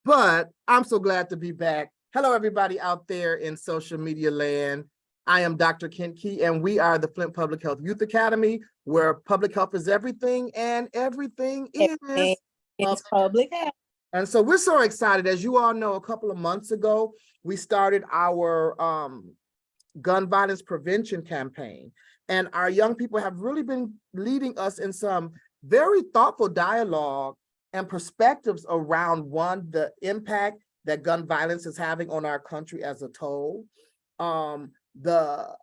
but I'm so glad to be back. Hello, everybody out there in social media land. I am Dr. Kent Key, and we are the Flint Public Health Youth Academy, where public health is everything, and everything is public health. And so we're so excited. As you all know, a couple of months ago, we started our gun violence prevention campaign. And our young people have really been leading us in some very thoughtful dialogue and perspectives around, one, the impact that gun violence is having on our country as a whole, the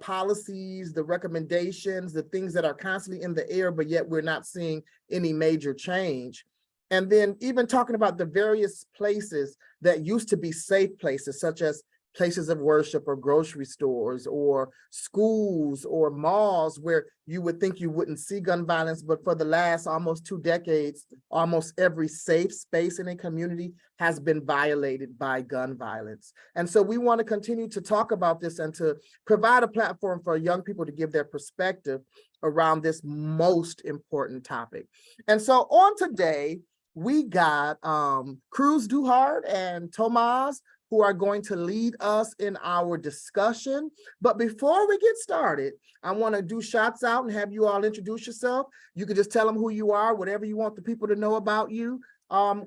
policies, the recommendations, the things that are constantly in the air, but yet we're not seeing any major change. And then even talking about the various places that used to be safe places, such as places of worship or grocery stores or schools or malls, where you would think you wouldn't see gun violence, but for the last almost 2 decades, almost every safe space in a community has been violated by gun violence. And so we want to continue to talk about this and to provide a platform for young people to give their perspective around this most important topic. And so on today, we got Cruz Duhart and Tomas, who are going to lead us in our discussion. But before we get started, I want to do shots out and have you all introduce yourself. You can just tell them who you are, whatever you want the people to know about you.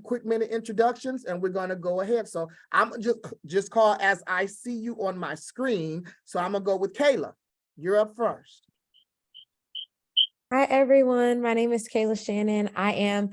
Quick minute introductions, and we're going to go ahead. So I'm just call as I see you on my screen. So I'm going to go with Kayla. You're up first. Hi, everyone. My name is Kayla Shannon. I am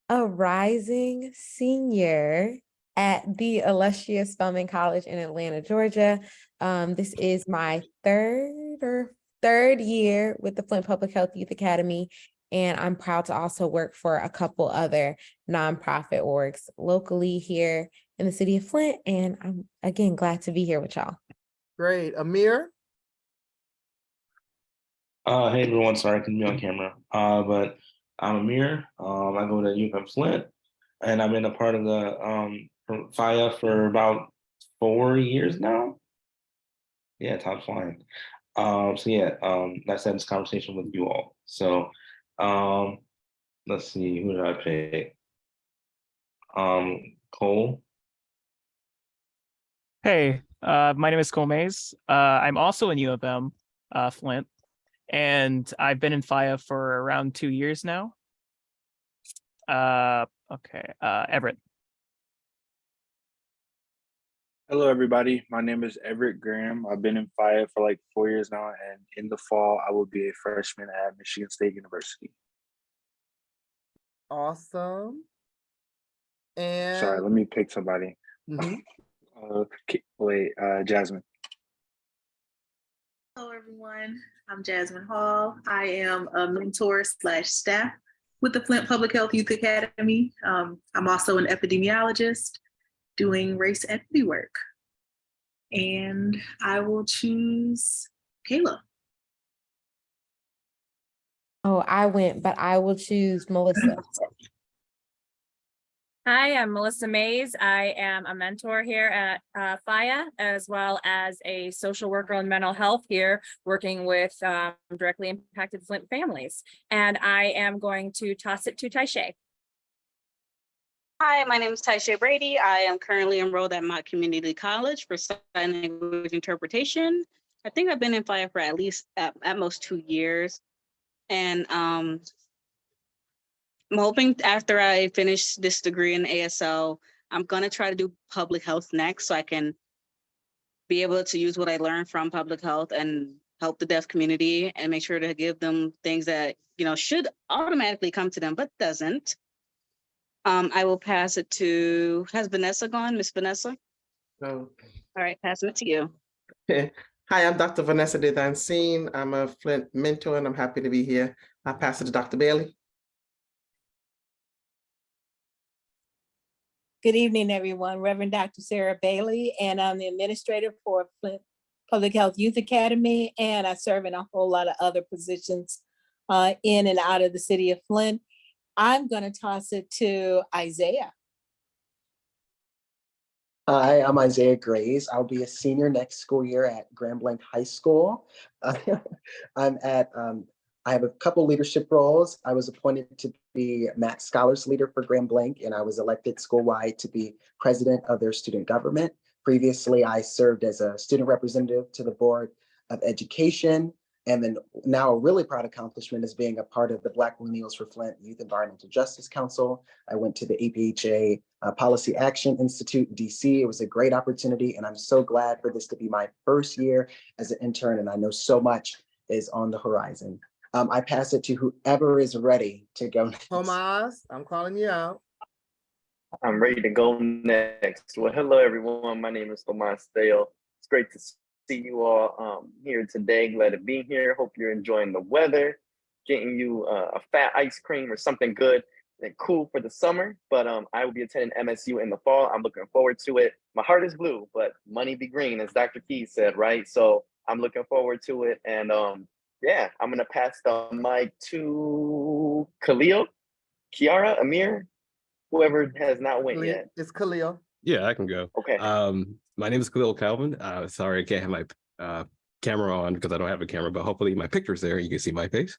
a rising senior at the illustrious Spelman College in Atlanta, Georgia. This is my third year with the Flint Public Health Youth Academy, and I'm proud to also work for a couple other nonprofit orgs locally here in the city of Flint, and I'm, again, glad to be here with y'all. Great. Amir? Hey everyone, sorry I couldn't be on camera. But I'm Amir. I go to UFM Flint, and I've been a part of the FIA for about 4 years now. Yeah, time's flying. Let's end this conversation with you all. So let's see, who did I pick? Cole. Hey, my name is Cole Mays. I'm also in U of M, Flint, and I've been in FIA for around 2 years now. Everett. Hello, everybody. My name is Everett Graham. I've been in FIA for like 4 years now, and in the fall, I will be a freshman at Michigan State University. Awesome. And sorry, let me pick somebody. Jasmine. Hello, everyone. I'm Jasmine Hall. I am a mentor / staff with the Flint Public Health Youth Academy. I'm also an epidemiologist doing race equity work. And I will choose Kayla. Oh, I went, but I will choose Melissa. Hi, I'm Melissa Mays. I am a mentor here at FIA, as well as a social worker in mental health here, working with directly impacted Flint families. And I am going to toss it to Taisha. Hi, my name is Taisha Brady. I am currently enrolled at Mott Community College for sign language interpretation. I think I've been in FIA for at least at most 2 years. And I'm hoping after I finish this degree in ASL, I'm going to try to do public health next so I can be able to use what I learned from public health and help the deaf community and make sure to give them things that, should automatically come to them, but doesn't. I will pass it to, has Vanessa gone, Miss Vanessa? No. All right, passing it to you. Hi, I'm Dr. Vanessa DeDancine. I'm a Flint mentor, and I'm happy to be here. I'll pass it to Dr. Bailey. Good evening, everyone. Reverend Dr. Sarah Bailey, and I'm the administrator for Flint Public Health Youth Academy, and I serve in a whole lot of other positions in and out of the city of Flint. I'm going to toss it to Isaiah. Hi, I'm Isaiah Grays. I'll be a senior next school year at Grand Blanc High School. I'm at I have a couple leadership roles. I was appointed to be Max Scholars Leader for Grand Blanc, and I was elected school-wide to be president of their student government. Previously, I served as a student representative to the Board of Education. And then now a really proud accomplishment is being a part of the Black Millennials for Flint Youth Environmental Justice Council. I went to the APHA Policy Action Institute in DC. It was a great opportunity, and I'm so glad for this to be my first year as an intern, and I know so much is on the horizon. I pass it to whoever is ready to go next. Tomas, I'm calling you out. I'm ready to go next. Well, hello everyone. My name is Tomas Dale. It's great to see you all here today. Glad to be here. Hope you're enjoying the weather, getting you a fat ice cream or something good and cool for the summer. But I will be attending MSU in the fall. I'm looking forward to it. My heart is blue, but money be green, as Dr. Key said, right? So I'm looking forward to it. And yeah, I'm gonna pass the mic to Khalil, Kiara, Amir, whoever has not went yet. It's Khalil. Yeah, I can go. Okay. My name is Khalil Calvin. Sorry, I can't have my camera on because I don't have a camera, but hopefully my picture's there. You can see my face.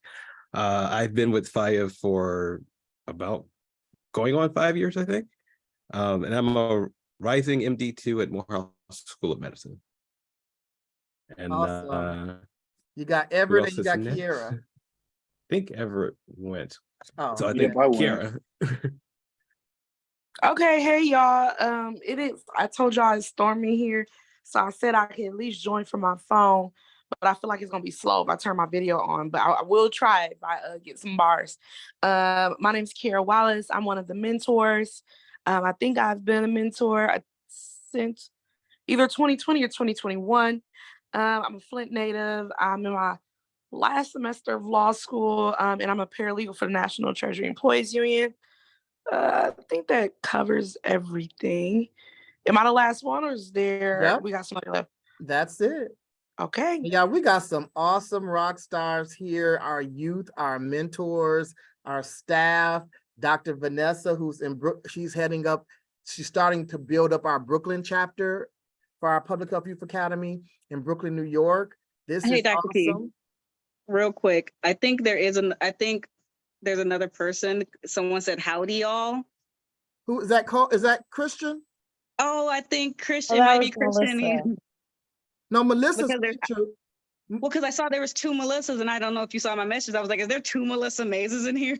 I've been with FIA for about going on 5 years, I think. And I'm a rising MD2 at Morehouse School of Medicine. And Awesome. You got Everett and you got next? Kiera. I think Everett went. Oh, So I yeah, think I went. Kiara. Okay, hey y'all. It is. I told y'all it's stormy here, so I said I could at least join from my phone, but I feel like it's gonna be slow if I turn my video on. But I will try if I get some bars. My name's Kiera Wallace. I'm one of the mentors. I think I've been a mentor since either 2020 or 2021. I'm a Flint native. I'm in my last semester of law school, and I'm a paralegal for the National Treasury Employees Union. I think that covers everything. Am I the last one, or is there? Yep. We got somebody left. That's it. Okay. Yeah, we got some awesome rock stars here, our youth, our mentors, our staff, Dr. Vanessa, who's in she's heading up, she's starting to build up our Brooklyn chapter for our Public Health Youth Academy in Brooklyn, New York. This Hey, is Dr. Key. awesome. Real quick, I think there's another person. Someone said howdy, y'all. Who is that called? Is that Christian? Oh, I think Christian that might be was Christian. Melissa. No, Melissa's Because featured. Well, because I saw there was 2 Melissas, and I don't know if you saw my message. I was like, is there 2 Melissa Mazes in here?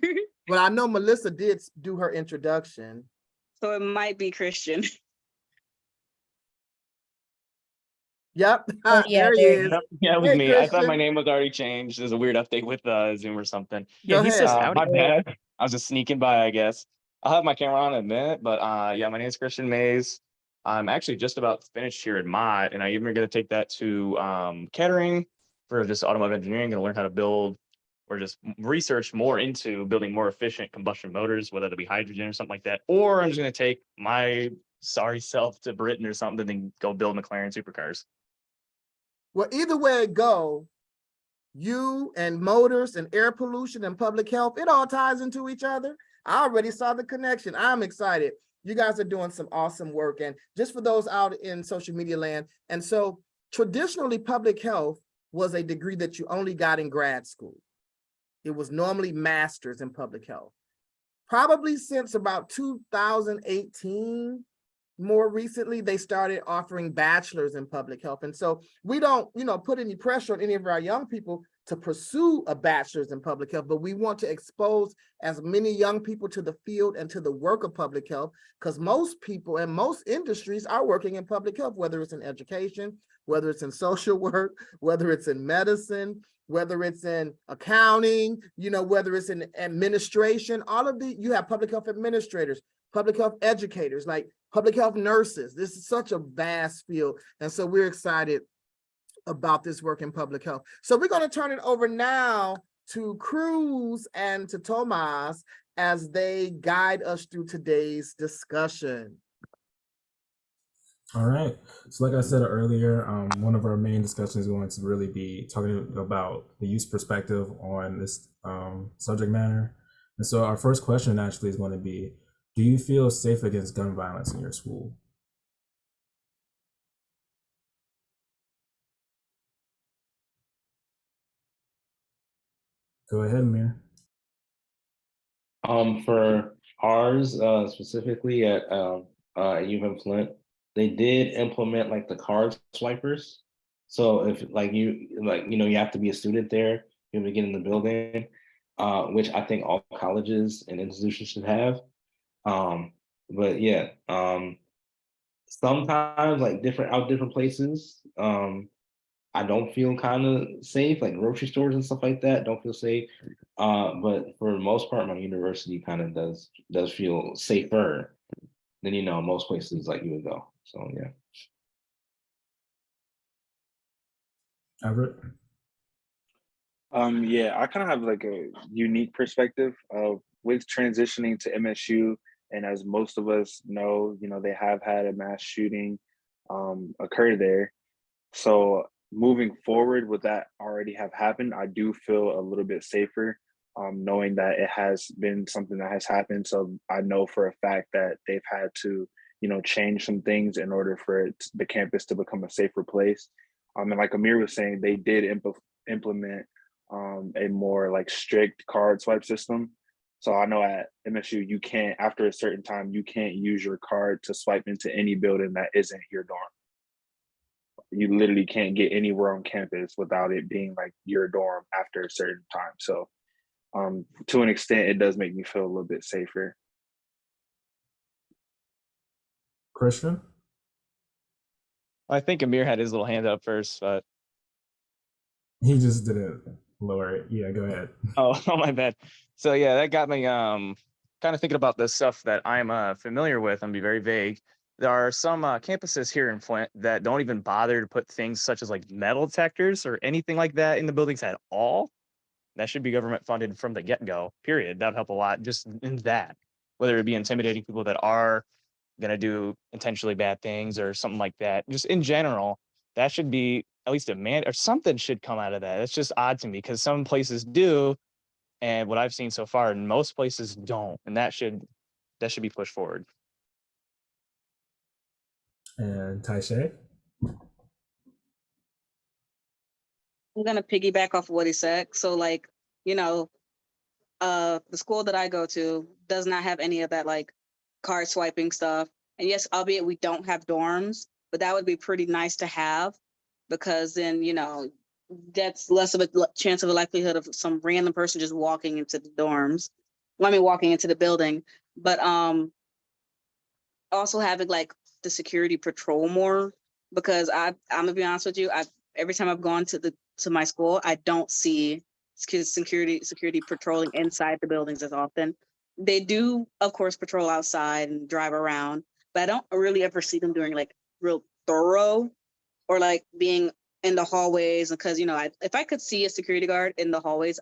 Well, I know Melissa did do her introduction. So it might be Christian. Yep. Oh, yeah, there he there is. Yep, yeah, it was Hey, me. I thought my Christian. name was already changed. There's a weird update with Zoom or something. Go Yeah, he says ahead. howdy. My bad. I was just sneaking by, I guess. I'll have my camera on in a minute, but yeah, my name is Christian Mays. I'm actually just about finished here at Mott, and I even going to take that to Kettering for just automotive engineering, going to learn how to build or just research more into building more efficient combustion motors, whether it be hydrogen or something like that. Or I'm just going to take my sorry self to Britain or something and then go build McLaren supercars. Well, either way it go, you and motors and air pollution and public health, it all ties into each other. I already saw the connection. I'm excited. You guys are doing some awesome work. And just for those out in social media land, and so traditionally public health was a degree that you only got in grad school. It was normally master's in public health. Probably since about 2018, more recently, they started offering bachelors in public health. And so we don't, put any pressure on any of our young people to pursue a bachelor's in public health, but we want to expose as many young people to the field and to the work of public health, because most people and most industries are working in public health, whether it's in education, whether it's in social work, whether it's in medicine, whether it's in accounting, whether it's in administration, you have public health administrators, public health educators, like public health nurses. This is such a vast field. And so we're excited about this work in public health. So we're going to turn it over now to Cruz and to Tomas as they guide us through today's discussion. All right. So like I said earlier, one of our main discussions is going to really be talking about the youth perspective on this subject matter. And so our first question actually is going to be, do you feel safe against gun violence in your school? Go ahead, Amir. For ours, specifically at U of M Flint, they did implement like the card swipers. So if like you have to be a student there, you have to get in the building, which I think all colleges and institutions should have. But yeah, sometimes like different places, I don't feel kind of safe, like grocery stores and stuff like that. Don't feel safe. But for the most part, my university kind of does feel safer than most places like you would go. So yeah. Everett. Yeah, I kind of have like a unique perspective of with transitioning to MSU, and as most of us know, they have had a mass shooting occur there. So moving forward with that already have happened, I do feel a little bit safer, knowing that it has been something that has happened. So I know for a fact that they've had to, change some things in order for the campus to become a safer place. And like Amir was saying, they did implement a more like strict card swipe system. So I know at MSU, you can't, after a certain time, you can't use your card to swipe into any building that isn't your dorm. You literally can't get anywhere on campus without it being like your dorm after a certain time. So to an extent, it does make me feel a little bit safer. Christian. I think Amir had his little hand up first, but He just didn't lower it. Yeah, go ahead. oh, oh my bad. So yeah, that got me kind of thinking about the stuff that I'm familiar with. I'm gonna be very vague. There are some campuses here in Flint that don't even bother to put things such as like metal detectors or anything like that in the buildings at all. That should be government funded from the get-go, period. That'd help a lot just in that, whether it be intimidating people that are gonna do intentionally bad things or something like that. Just in general, that should be at least a man or something should come out of that. It's just odd to me because some places do, and what I've seen so far, most places don't, and that should be pushed forward. And Taishay. I'm gonna piggyback off of what he said. So like, you know, the school that I go to does not have any of that like card swiping stuff. And yes, albeit we don't have dorms, but that would be pretty nice to have because then, that's less of a chance of a likelihood of some random person just walking into the dorms. Well, I mean, walking into the building, but also having like the security patrol more because I'm gonna be honest with you, every time I've gone to my school, I don't see security patrolling inside the buildings as often. They do, of course, patrol outside and drive around, but I don't really ever see them doing like real thorough or like being in the hallways. Because if I could see a security guard in the hallways,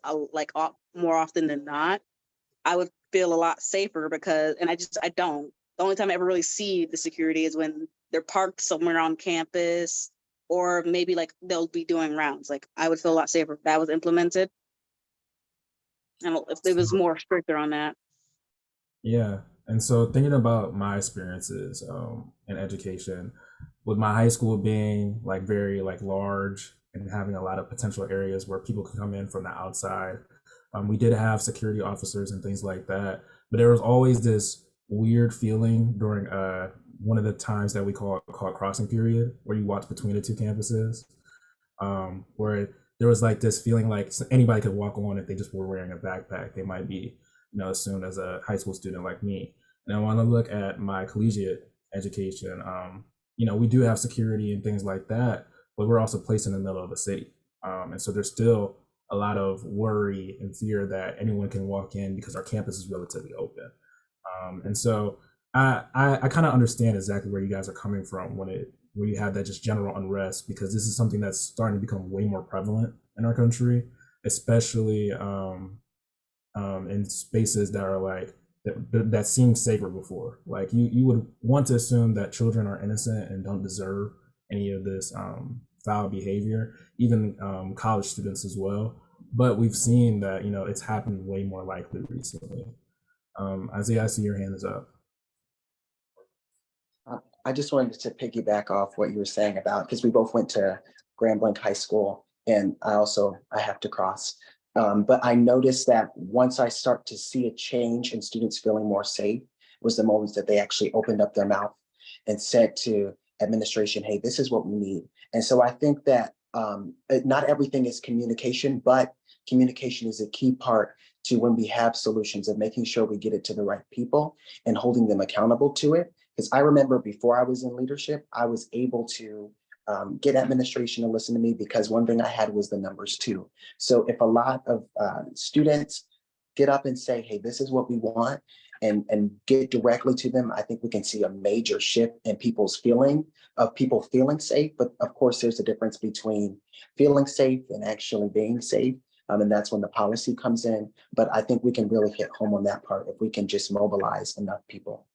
more often than not, I would feel a lot safer because, and I don't. The only time I ever really see the security is when they're parked somewhere on campus, or maybe like they'll be doing rounds. Like I would feel a lot safer if that was implemented. And if it was more stricter on that. Yeah. And so thinking about my experiences in education, with my high school being like very like large and having a lot of potential areas where people could come in from the outside, we did have security officers and things like that. But there was always this weird feeling during one of the times that we call crossing period, where you walk between the two campuses, where there was like this feeling like anybody could walk on if they just were wearing a backpack. They might be, assumed as a high school student like me. And I want to look at my collegiate education. We do have security and things like that, but we're also placed in the middle of the city. And so there's still a lot of worry and fear that anyone can walk in because our campus is relatively open. And so I kind of understand exactly where you guys are coming from when you have that just general unrest, because this is something that's starting to become way more prevalent in our country, especially in spaces that are like that seemed safer before. Like you would want to assume that children are innocent and don't deserve any of this foul behavior, even college students as well. But we've seen that it's happened way more likely recently. Isaiah, I see your hand is up. I just wanted to piggyback off what you were saying about, because we both went to Grand Blanc High School, and I have to cross But I noticed that once I start to see a change in students feeling more safe was the moments that they actually opened up their mouth and said to administration, hey, this is what we need. And so I think that not everything is communication, but communication is a key part to when we have solutions of making sure we get it to the right people and holding them accountable to it. Because I remember before I was in leadership, I was able to get administration to listen to me because one thing I had was the numbers too. So if a lot of students get up and say, hey, this is what we want, and get directly to them, I think we can see a major shift in people's feeling of people feeling safe. But of course, there's a difference between feeling safe and actually being safe. And that's when the policy comes in. But I think we can really hit home on that part if we can just mobilize enough people.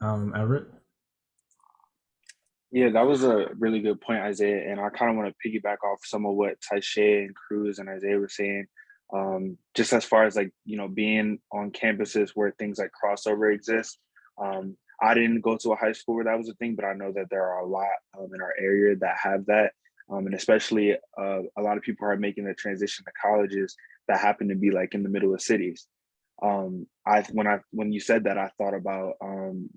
Everett? Yeah, that was a really good point, Isaiah. And I kind of want to piggyback off some of what Taisha and Cruz and Isaiah were saying. Just as far as like, you know, being on campuses where things like crossover exist. I didn't go to a high school where that was a thing, but I know that there are a lot in our area that have that. And especially a lot of people are making the transition to colleges that happen to be like in the middle of cities. When you said that, I thought about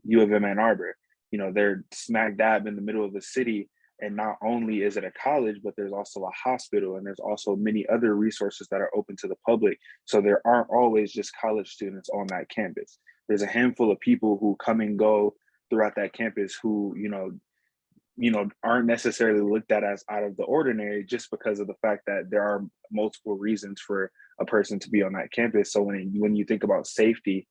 U of M Ann Arbor. You know, they're smack dab in the middle of the city. And not only is it a college, but there's also a hospital, and there's also many other resources that are open to the public. So there aren't always just college students on that campus. There's a handful of people who come and go throughout that campus who, aren't necessarily looked at as out of the ordinary just because of the fact that there are multiple reasons for a person to be on that campus. So when you think about safety,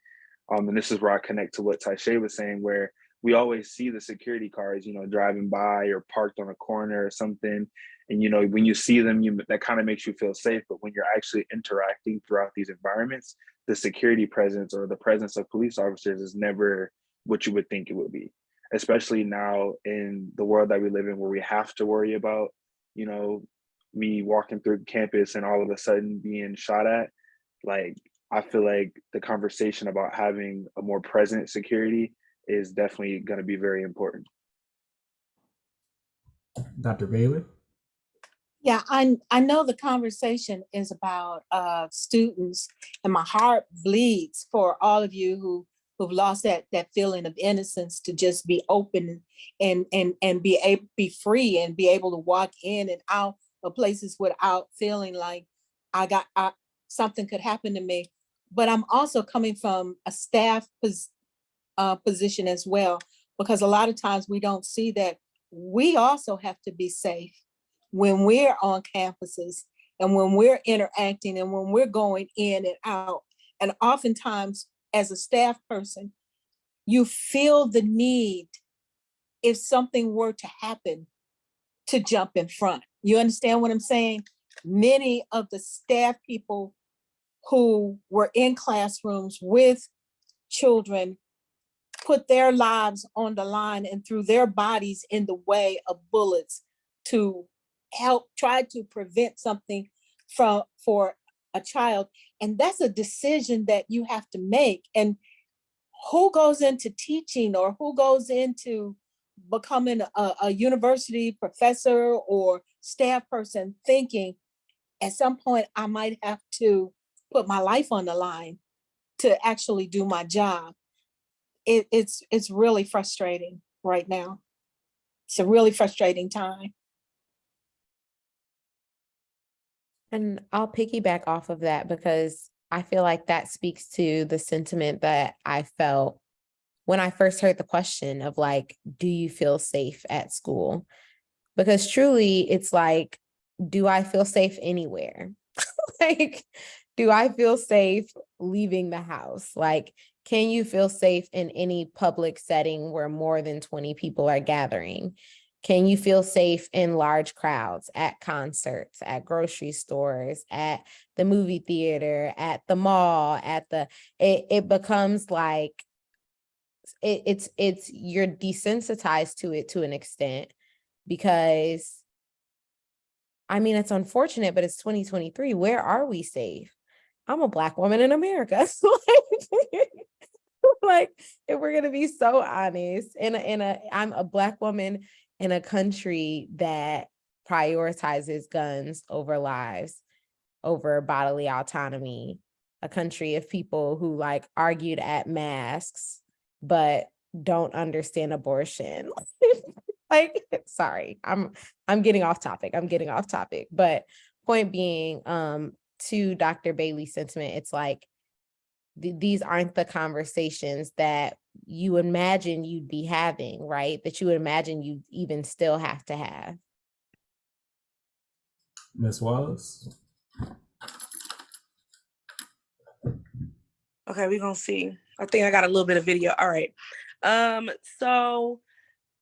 and this is where I connect to what Taisha was saying, where we always see the security cars, driving by or parked on a corner or something. And, when you see them, that kind of makes you feel safe. But when you're actually interacting throughout these environments, the security presence or the presence of police officers is never what you would think it would be, especially now in the world that we live in, where we have to worry about, me walking through campus and all of a sudden being shot at. Like, I feel like the conversation about having a more present security is definitely going to be very important. Dr. Bailey? Yeah, I know the conversation is about students, and my heart bleeds for all of you who've lost that feeling of innocence to just be open and be free and be able to walk in and out of places without feeling like something could happen to me. But I'm also coming from a staff position as well, because a lot of times we don't see that we also have to be safe when we're on campuses and when we're interacting and when we're going in and out. And oftentimes as a staff person, you feel the need, if something were to happen, to jump in front. You understand what I'm saying? Many of the staff people who were in classrooms with children put their lives on the line and threw their bodies in the way of bullets to help try to prevent something for a child. And that's a decision that you have to make. And who goes into teaching or who goes into becoming a university professor or staff person thinking at some point I might have to put my life on the line to actually do my job? It's really frustrating right now. It's a really frustrating time. And I'll piggyback off of that because I feel like that speaks to the sentiment that I felt when I first heard the question of like, do you feel safe at school? Because truly it's like, do I feel safe anywhere? Like, do I feel safe leaving the house? Like, can you feel safe in any public setting where more than 20 people are gathering? Can you feel safe in large crowds, at concerts, at grocery stores, at the movie theater, at the mall, it becomes like, it's you're desensitized to it to an extent, because I mean, it's unfortunate, but it's 2023. Where are we safe? I'm a Black woman in America. So like, if we're gonna be so honest, I'm a Black woman in a country that prioritizes guns over lives, over bodily autonomy, a country of people who like argued at masks, but don't understand abortion. Like, sorry, I'm getting off topic. But point being, to Dr. Bailey's sentiment, it's like these aren't the conversations that you imagine you'd be having, right? That you would imagine you even still have to have. Miss Wallace. Okay, we're gonna see. I think I got a little bit of video. All right. So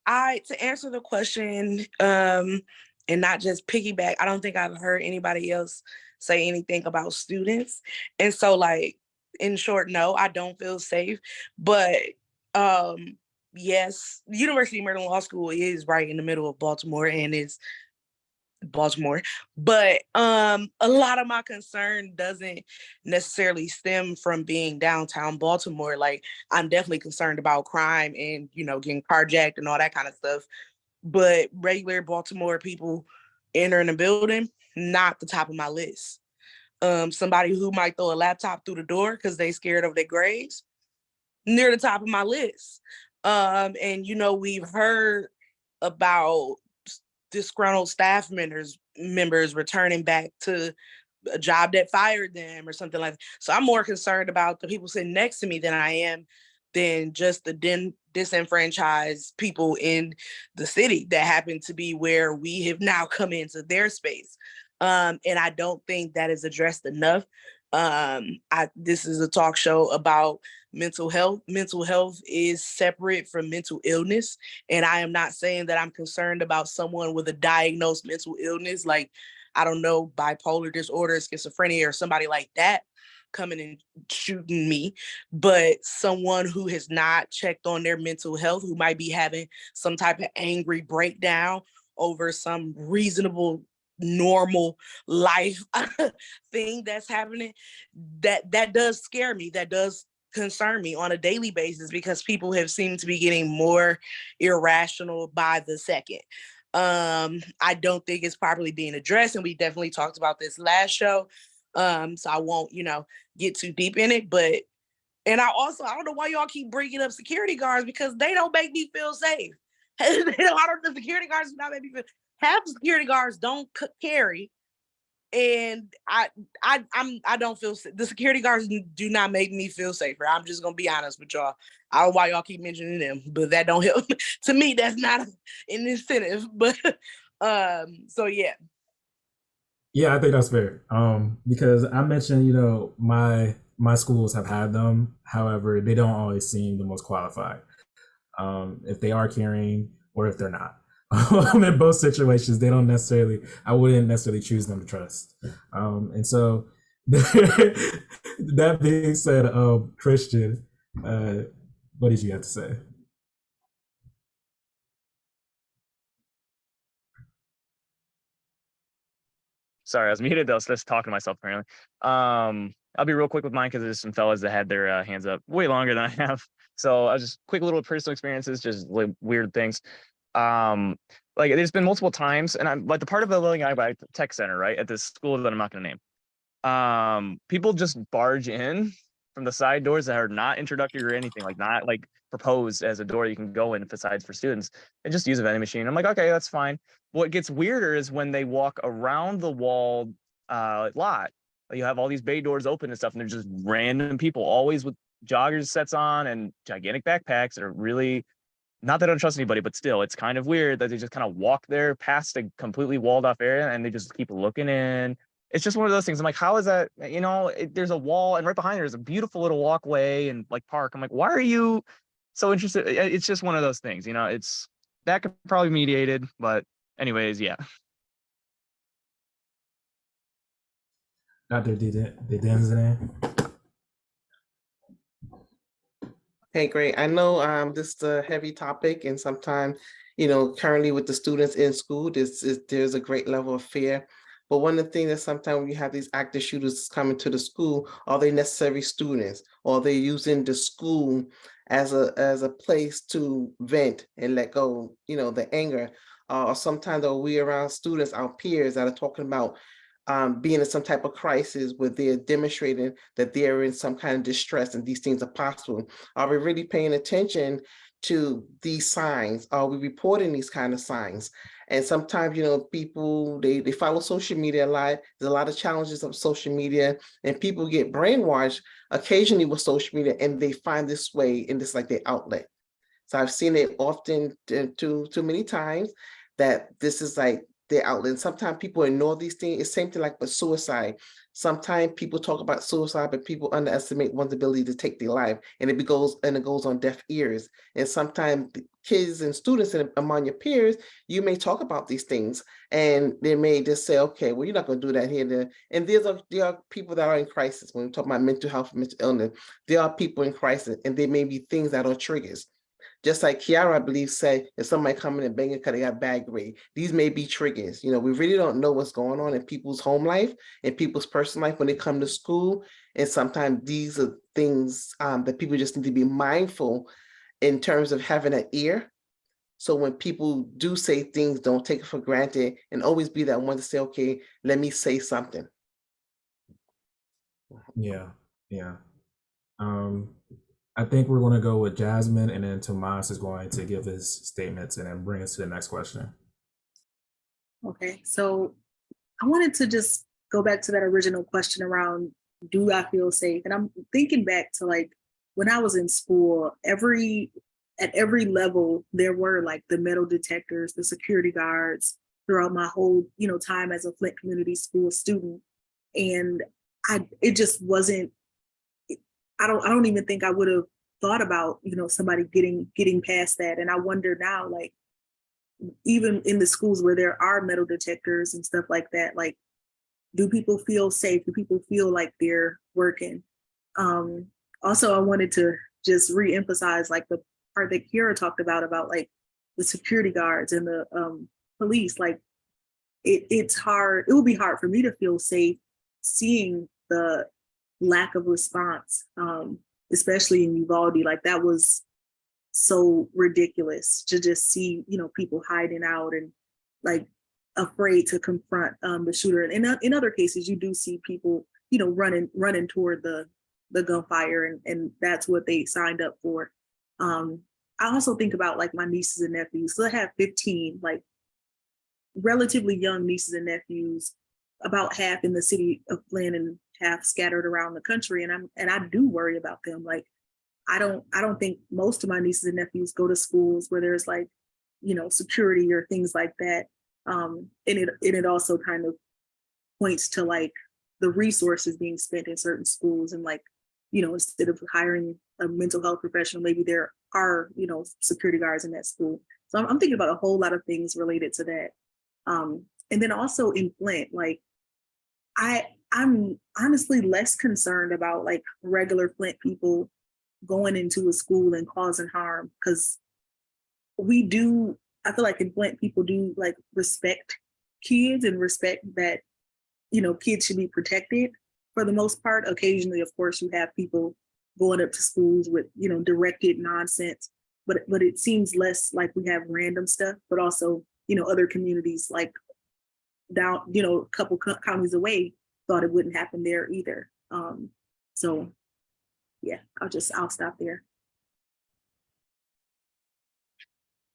to answer the question, and not just piggyback, I don't think I've heard anybody else say anything about students. And so, like, in short, no, I don't feel safe. But yes, University of Maryland Law School is right in the middle of Baltimore, and it's Baltimore. But a lot of my concern doesn't necessarily stem from being downtown Baltimore. Like, I'm definitely concerned about crime and, getting carjacked and all that kind of stuff. But regular Baltimore people entering the building, not the top of my list. Somebody who might throw a laptop through the door because they scared of their grades, near the top of my list. And we've heard about disgruntled staff members returning back to a job that fired them or something like that. So I'm more concerned about the people sitting next to me than just the disenfranchised people in the city that happen to be where we have now come into their space. And I don't think that is addressed enough. This is a talk show about mental health. Mental health is separate from mental illness. And I am not saying that I'm concerned about someone with a diagnosed mental illness, like, I don't know, bipolar disorder, schizophrenia, or somebody like that coming and shooting me, but someone who has not checked on their mental health, who might be having some type of angry breakdown over some reasonable, normal life thing that's happening, that does scare me. That does concern me on a daily basis, because people have seemed to be getting more irrational by the second. I don't think it's properly being addressed, and we definitely talked about this last show. So I won't, get too deep in it, and I don't know why y'all keep bringing up security guards, because they don't make me feel safe. The security guards do not make me feel. Half the security guards don't carry, and I don't feel. The security guards do not make me feel safer. I'm just gonna be honest with y'all. I don't know why y'all keep mentioning them, but that don't help. To me, that's not an incentive. But so yeah. Yeah, I think that's fair. Because I mentioned, my schools have had them. However, they don't always seem the most qualified. If they are carrying or if they're not. In both situations, I wouldn't necessarily choose them to trust. And so that being said, Christian, what did you have to say? Sorry, I was muted. I was just talking to myself apparently. I'll be real quick with mine because there's some fellas that had their hands up way longer than I have. So I'll just quick little personal experiences, just like weird things. Like there's been multiple times, and I'm like the part of the Living Eye Tech Center, right, at this school that I'm not going to name. People just barge in from the side doors that are not introductory or anything, like not like proposed as a door you can go in besides for students, and just use a vending machine. I'm like, okay, that's fine. What gets weirder is when they walk around the wall lot. You have all these bay doors open and stuff, and there's just random people, always with joggers sets on and gigantic backpacks that are really, not that I don't trust anybody, but still, it's kind of weird that they just kind of walk there past a completely walled off area and they just keep looking in. It's just one of those things. I'm like, how is that? There's a wall, and right behind there's a beautiful little walkway and like park. I'm like, why are you so interested? It's just one of those things. It's that could probably be mediated, but anyways, yeah. Dr. Denzine. Hey, great. I know this is a heavy topic, and sometimes, currently with the students in school, there's a great level of fear. But one of the things that sometimes when you have these active shooters coming to the school, are they necessary students, or are they using the school as a place to vent and let go, the anger or sometimes are we around students, our peers that are talking about being in some type of crisis where they're demonstrating that they're in some kind of distress and these things are possible? Are we really paying attention to these signs? Are we reporting these kind of signs? And sometimes, people, they follow social media a lot. There's a lot of challenges of social media, and people get brainwashed occasionally with social media, and they find this way and this like their outlet. So I've seen it often too many times that this is like their outlet. And sometimes people ignore these things. It's same thing like with suicide. Sometimes people talk about suicide, but people underestimate one's ability to take their life, and it goes on deaf ears. And sometimes kids and students and among your peers, you may talk about these things, and they may just say, "Okay, well, you're not going to do that here." There. And there are people that are in crisis. When we talk about mental health, mental illness, there are people in crisis, and there may be things that are triggers. Just like Kiara, I believe, said, if somebody coming and banging because they got bad grade, these may be triggers. We really don't know what's going on in people's home life and people's personal life when they come to school. And sometimes these are things that people just need to be mindful in terms of having an ear. So when people do say things, don't take it for granted, and always be that one to say, okay, let me say something. Yeah, yeah. I think we're going to go with Jasmine, and then Tomas is going to give his statements and then bring us to the next question. Okay, so I wanted to just go back to that original question around, do I feel safe? And I'm thinking back to like when I was in school, at every level, there were like the metal detectors, the security guards throughout my whole, time as a Flint Community School student. And it just wasn't, I don't even think I would have thought about, somebody getting past that. And I wonder now, like, even in the schools where there are metal detectors and stuff like that, like, do people feel safe? Do people feel like they're working? Also, I wanted to just re-emphasize like the part that Kira talked about like the security guards and the police. Like it's hard, it will be hard for me to feel safe seeing the lack of response, especially in Uvalde. Like that was so ridiculous to just see, people hiding out and like afraid to confront the shooter. And in other cases, you do see people, running toward the gunfire, and that's what they signed up for. I also think about like my nieces and nephews. So I have 15 like relatively young nieces and nephews, about half in the city of Flint and half scattered around the country. And I do worry about them. Like I don't think most of my nieces and nephews go to schools where there's like, security or things like that. And it also kind of points to like the resources being spent in certain schools, and like, instead of hiring a mental health professional, maybe there are, security guards in that school. So I'm thinking about a whole lot of things related to that. And then also in Flint, like I'm honestly less concerned about like regular Flint people going into a school and causing harm, because I feel like in Flint people do like respect kids and respect that, kids should be protected for the most part. Occasionally, of course, you have people going up to schools with, directed nonsense, but it seems less like we have random stuff, but also, other communities like down, a couple counties away thought it wouldn't happen there either. So yeah, I'll stop there.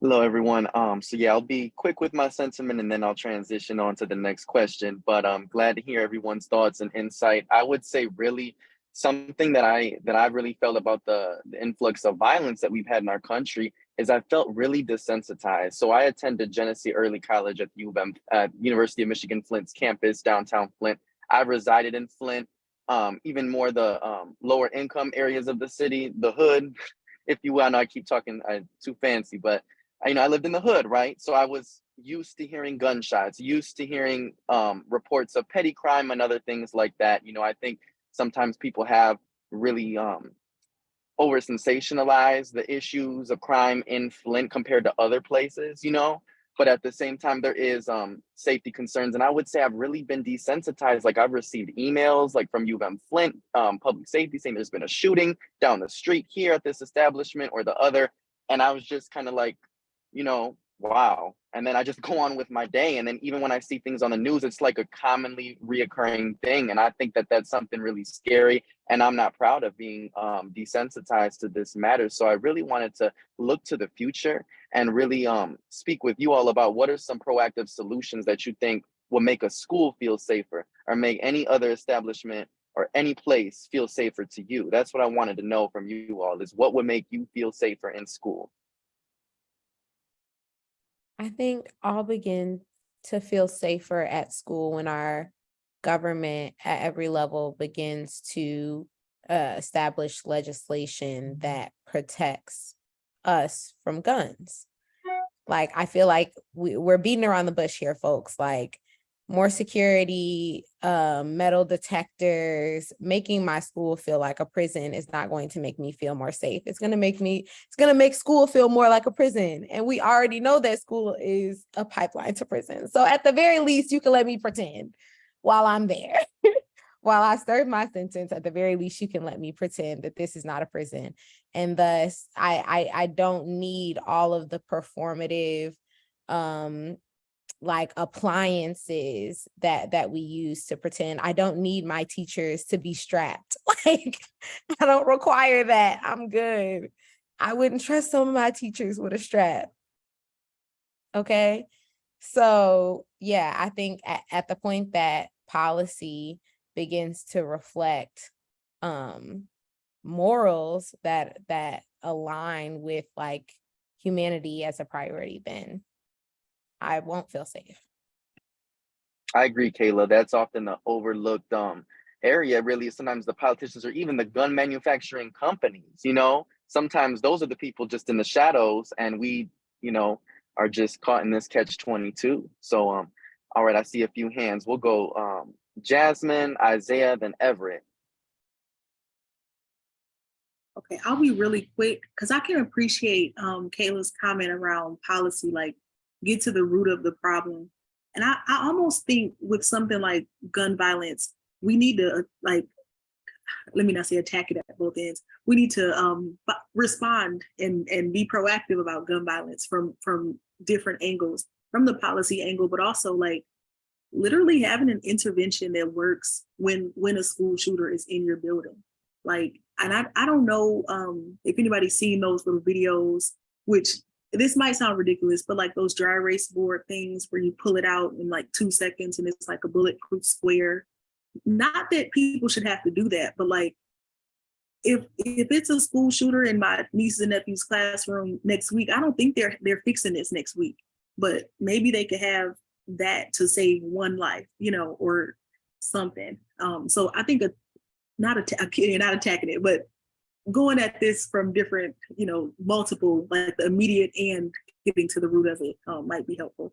Hello, everyone. So yeah, I'll be quick with my sentiment and then I'll transition on to the next question. But I'm glad to hear everyone's thoughts and insight. I would say really something that I really felt about the influx of violence that we've had in our country is I felt really desensitized. So I attended Genesee Early College at the U of M, at University of Michigan Flint's campus, downtown Flint. I resided in Flint, even more the lower income areas of the city, the hood, if you will. I know I keep talking too fancy, but I lived in the hood, right? So I was used to hearing gunshots, used to hearing reports of petty crime and other things like that. I think sometimes people have really over sensationalized the issues of crime in Flint compared to other places, but at the same time, there is safety concerns. And I would say I've really been desensitized. Like I've received emails like from U of M Flint, public safety, saying there's been a shooting down the street here at this establishment or the other. And I was just kind of like, wow. And then I just go on with my day. And then even when I see things on the news, it's like a commonly reoccurring thing. And I think that that's something really scary. And I'm not proud of being desensitized to this matter. So I really wanted to look to the future and really speak with you all about what are some proactive solutions that you think will make a school feel safer or make any other establishment or any place feel safer to you. That's what I wanted to know from you all, is what would make you feel safer in school? I think all begin to feel safer at school when our government at every level begins to establish legislation that protects us from guns. Like, I feel like we're beating around the bush here, folks. Like, more security, metal detectors, making my school feel like a prison is not going to make me feel more safe. It's going to make school feel more like a prison. And we already know that school is a pipeline to prison. So at the very least, you can let me pretend while I'm there. While I serve my sentence, at the very least, you can let me pretend that this is not a prison. And thus, I don't need all of the performative like appliances that we use to pretend. I don't need my teachers to be strapped. Like, I don't require that. I'm good. I wouldn't trust some of my teachers with a strap. Okay. So yeah, I think at the point that policy begins to reflect morals that align with like humanity as a priority, then I won't feel safe. I agree, Kayla. That's often the overlooked area, really. Sometimes the politicians or even the gun manufacturing companies, sometimes those are the people just in the shadows, and we, are just caught in this catch-22. So, all right, I see a few hands. We'll go Jasmine, Isaiah, then Everett. Okay, I'll be really quick because I can appreciate Kayla's comment around policy, like get to the root of the problem. And I almost think with something like gun violence, we need to let me not say attack it at both ends. We need to respond and be proactive about gun violence from different angles, from the policy angle, but also like literally having an intervention that works when a school shooter is in your building. Like, and I don't know if anybody's seen those little videos, which this might sound ridiculous, but like those dry erase board things where you pull it out in like 2 seconds and it's like a bulletproof square. Not that people should have to do that, but like if it's a school shooter in my nieces and nephews' classroom next week, I don't think they're fixing this next week, but maybe they could have that to save one life, or something. So I think not attacking it, but going at this from different, multiple, like the immediate and getting to the root of it might be helpful.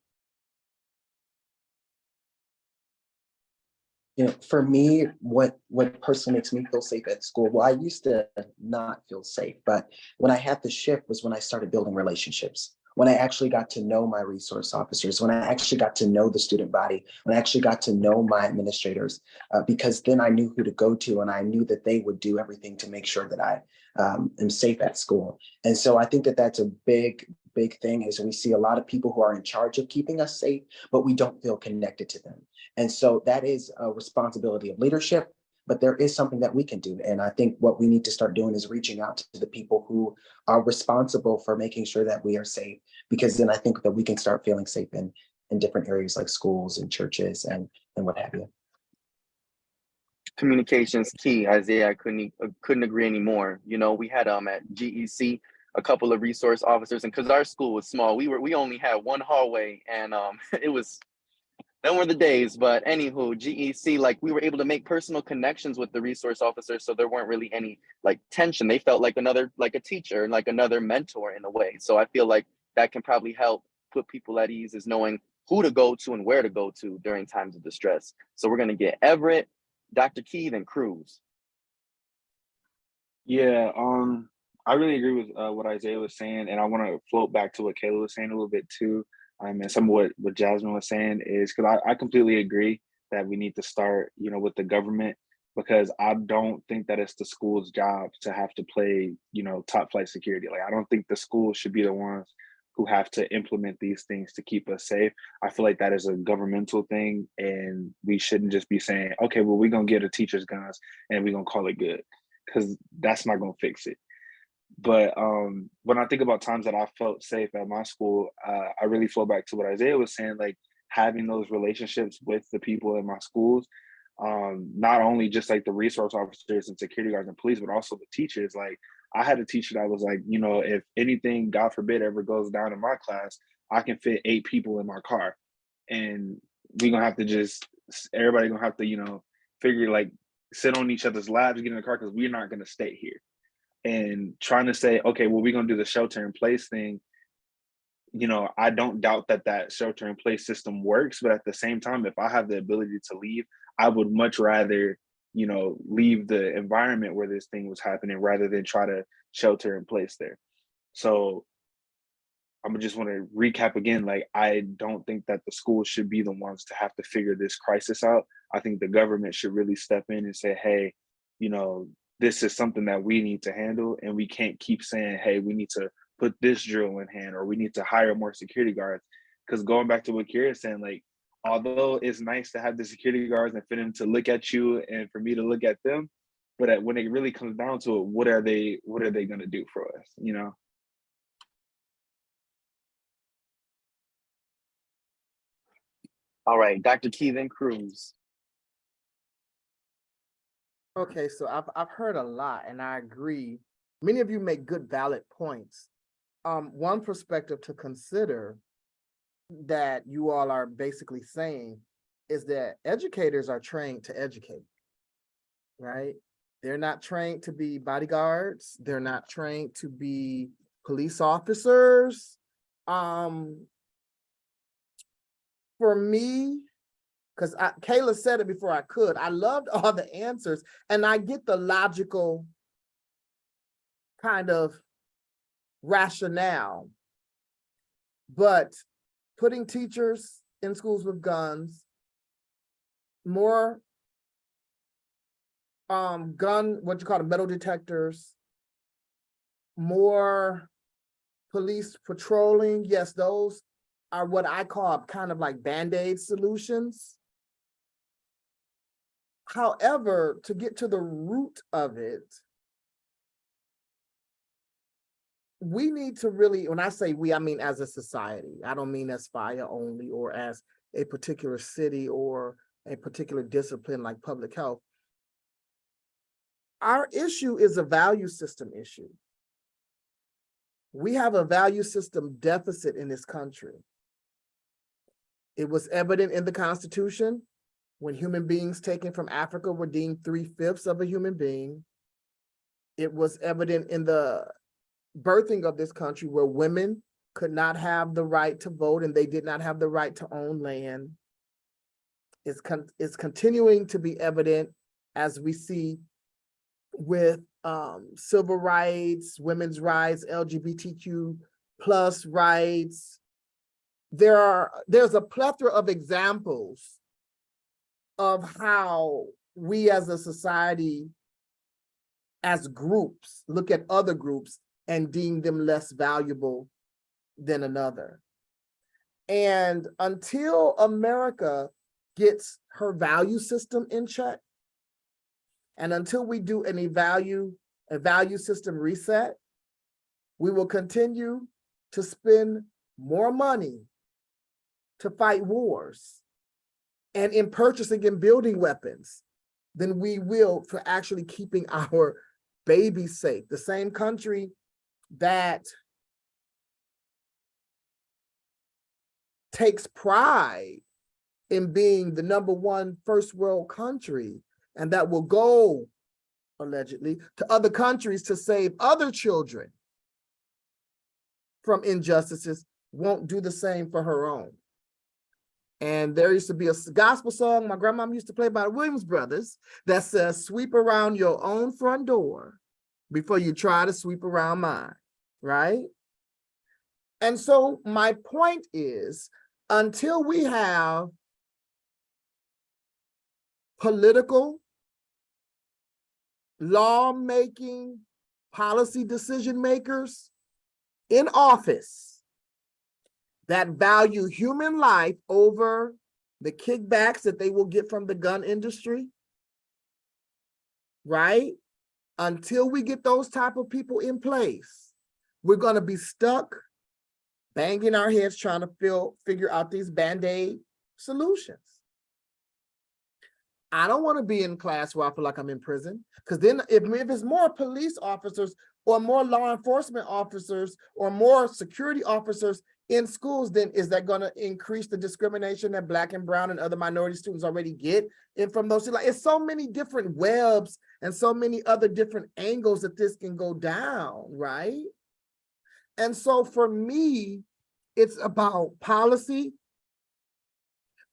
For me, what personally makes me feel safe at school, well, I used to not feel safe, but when I had the shift was when I started building relationships, when I actually got to know my resource officers, when I actually got to know the student body, when I actually got to know my administrators, because then I knew who to go to and I knew that they would do everything to make sure that I am safe at school. And so I think that that's a big thing, is we see a lot of people who are in charge of keeping us safe, but we don't feel connected to them. And so that is a responsibility of leadership, but there is something that we can do. And I think what we need to start doing is reaching out to the people who are responsible for making sure that we are safe, because then I think that we can start feeling safe in different areas like schools and churches and what have you. Communication's key, Isaiah. I couldn't agree anymore. We had at GEC a couple of resource officers, and because our school was small, we only had one hallway, and it was, them were the days. But anywho, GEC, like, we were able to make personal connections with the resource officers, so there weren't really any like tension. They felt like a teacher, like another mentor in a way. So I feel like that can probably help put people at ease, is knowing who to go to and where to go to during times of distress. So we're gonna get Everett, Dr. Key, then Cruz. Yeah, I really agree with what Isaiah was saying, and I want to float back to what Kayla was saying a little bit too. And some of what Jasmine was saying is, because I completely agree that we need to start, with the government, because I don't think that it's the school's job to have to play, top flight security. Like, I don't think the schools should be the ones who have to implement these things to keep us safe. I feel like that is a governmental thing, and we shouldn't just be saying, okay, well, we're gonna get a teacher's guns and we're gonna call it good, because that's not gonna fix it. But when I think about times that I felt safe at my school, I really fall back to what Isaiah was saying, like having those relationships with the people in my schools, not only just like the resource officers and security guards and police, but also the teachers. Like I had a teacher that was like, you know, if anything, God forbid, ever goes down in my class, I can fit 8 people in my car. And we're gonna have to just, everybody gonna have to, you know, figure like sit on each other's laps, get in the car, because we're not gonna stay here. And trying to say, okay, well, we're gonna do the shelter in place thing. You know, I don't doubt that that shelter in place system works, but at the same time, if I have the ability to leave, I would much rather, you know, leave the environment where this thing was happening rather than try to shelter in place there. So I'm just want to recap again. Like, I don't think that the schools should be the ones to have to figure this crisis out. I think the government should really step in and say, hey, you know, this is something that we need to handle, and we can't keep saying, hey, we need to put this drill in hand, or we need to hire more security guards. Because going back to what Kira is saying, like, although it's nice to have the security guards and for them to look at you and for me to look at them, but when it really comes down to it, what are they going to do for us, you know? All right, Dr. Keithan Cruz. Okay, so I've heard a lot, and I agree. Many of you make good, valid points. One perspective to consider that you all are basically saying is that educators are trained to educate, right? They're not trained to be bodyguards. They're not trained to be police officers. For me, because Kayla said it before I could, I loved all the answers, and I get the logical kind of rationale. But putting teachers in schools with guns, more what you call it, metal detectors, more police patrolling, yes, those are what I call kind of like Band-Aid solutions. However, to get to the root of it, we need to really, when I say we, I mean as a society. I don't mean as FIRE only or as a particular city or a particular discipline like public health. Our issue is a value system issue. We have a value system deficit in this country. It was evident in the Constitution when human beings taken from Africa were deemed 3/5 of a human being. It was evident in the birthing of this country where women could not have the right to vote and they did not have the right to own land. It's continuing to be evident as we see with civil rights, women's rights, LGBTQ plus rights. There's a plethora of examples of how we as a society, as groups, look at other groups and deem them less valuable than another. And until America gets her value system in check, and until we do a value system reset, we will continue to spend more money to fight wars and in purchasing and building weapons than we will for actually keeping our babies safe. The same country that takes pride in being the #1 first world country, and that will go, allegedly, to other countries to save other children from injustices, won't do the same for her own. And there used to be a gospel song my grandmom used to play by the Williams Brothers that says, sweep around your own front door before you try to sweep around mine, right? And so my point is, until we have political, lawmaking, policy decision makers in office that value human life over the kickbacks that they will get from the gun industry, right? Until we get those type of people in place, we're going to be stuck banging our heads trying to figure out these Band-Aid solutions. I don't want to be in class where I feel like I'm in prison, because then if it's more police officers or more law enforcement officers or more security officers in schools, then is that going to increase the discrimination that Black and brown and other minority students already get in from those? Like, it's so many different webs and so many other different angles that this can go down, right? And so for me, it's about policy,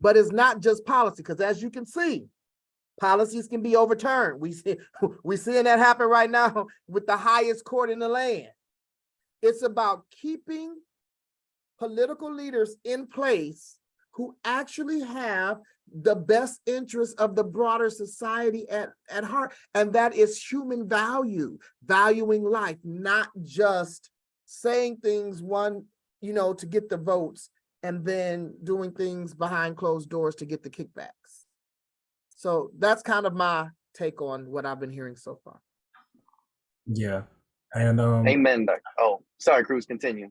but it's not just policy, because as you can see, policies can be overturned. We're seeing that happen right now with the highest court in the land. It's about keeping political leaders in place who actually have the best interests of the broader society at heart. And that is human value, valuing life, not just saying things to get the votes and then doing things behind closed doors to get the kickbacks. So that's kind of my take on what I've been hearing so far. Yeah. And Amen. Oh, sorry, Cruz, continue.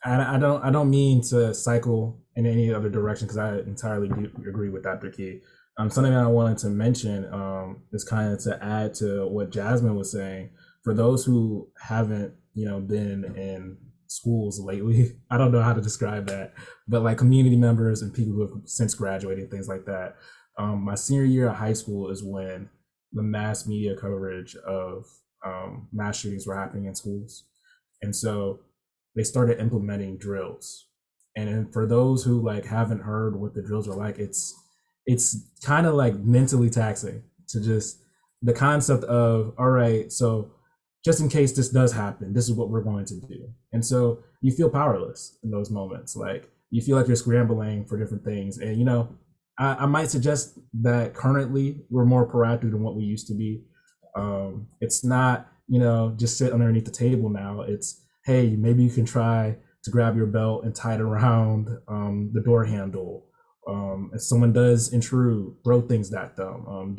I don't mean to cycle in any other direction, because I entirely do agree with Dr. Key. Something that I wanted to mention is kind of to add to what Jasmine was saying. For those who haven't, been in schools lately, I don't know how to describe that, but like community members and people who have since graduated, things like that. My senior year of high school is when the mass media coverage of mass shootings were happening in schools. And so they started implementing drills. And for those who haven't heard what the drills are like, it's kind of like mentally taxing to just the concept of, all right, so just in case this does happen, this is what we're going to do. And so you feel powerless in those moments. Like you feel like you're scrambling for different things. And, I might suggest that currently we're more proactive than what we used to be. It's not, just sit underneath the table now. It's, hey, maybe you can try to grab your belt and tie it around the door handle. If someone does intrude, throw things at them.